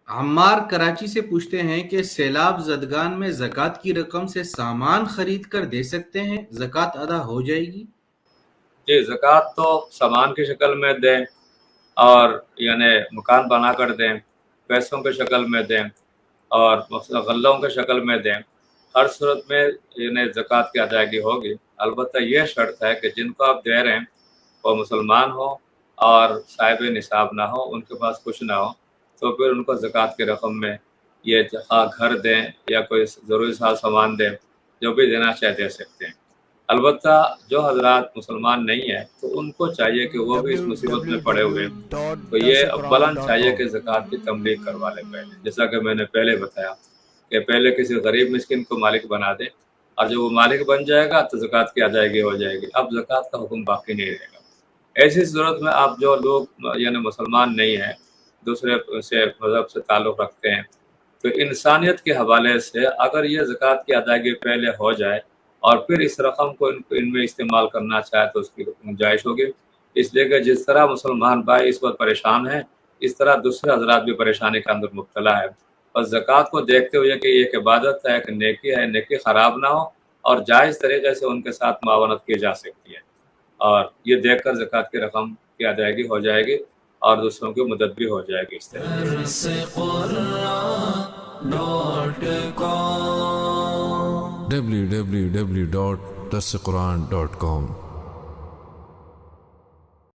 عمار کراچی سے پوچھتے ہیں کہ سیلاب زدگان میں زکوٰۃ کی رقم سے سامان خرید کر دے سکتے ہیں، زکوٰۃ ادا ہو جائے گی؟ جی، زکوٰۃ تو سامان کی شکل میں دیں اور یعنی مکان بنا کر دیں، پیسوں کی شکل میں دیں اور غلوں کی شکل میں دیں، ہر صورت میں یعنی زکوٰۃ کی ادائیگی ہوگی۔ البتہ یہ شرط ہے کہ جن کو آپ دے رہے ہیں وہ مسلمان ہو اور صاحب نصاب نہ ہو، ان کے پاس کچھ نہ ہو، تو پھر ان کو زکوٰۃ کی رقم میں یہ گھر دیں یا کوئی ضروری سامان دیں، جو بھی دینا چاہے دے سکتے ہیں۔ البتہ جو حضرات مسلمان نہیں ہیں تو ان کو چاہیے کہ وہ بھی اس مصیبت میں پڑے ہوئے ہیں، تو یہ اولاً چاہیے کہ زکوٰۃ کی تبلیغ کروا لیں پہلے، جیسا کہ میں نے پہلے بتایا کہ پہلے کسی غریب مسکین کو مالک بنا دیں، اور جب وہ مالک بن جائے گا تو زکوٰۃ کی ادائیگی ہو جائے گی، اب زکوٰۃ کا حکم باقی نہیں رہے گا۔ ایسی صورت میں آپ جو لوگ یعنی مسلمان نہیں ہیں، دوسرے سے مذہب سے تعلق رکھتے ہیں، تو انسانیت کے حوالے سے اگر یہ زکوٰۃ کی ادائیگی پہلے ہو جائے اور پھر اس رقم کو ان میں استعمال کرنا چاہے تو اس کی گنجائش ہوگی، اس لیے کہ جس طرح مسلمان بھائی اس وقت پریشان ہیں، اس طرح دوسرے حضرات بھی پریشانی کے اندر مبتلا ہے، اور زکوٰۃ کو دیکھتے ہوئے کہ یہ ایک عبادت ہے، ایک نیکی ہے، نیکی خراب نہ ہو اور جائز طریقے سے ان کے ساتھ معاونت کی جا سکتی ہے، اور یہ دیکھ کر زکوٰۃ کی رقم کی ادائیگی ہو جائے گی اور دوسروں کی مدد بھی ہو جائے گی اس طریقے سے۔ www.darsequran.com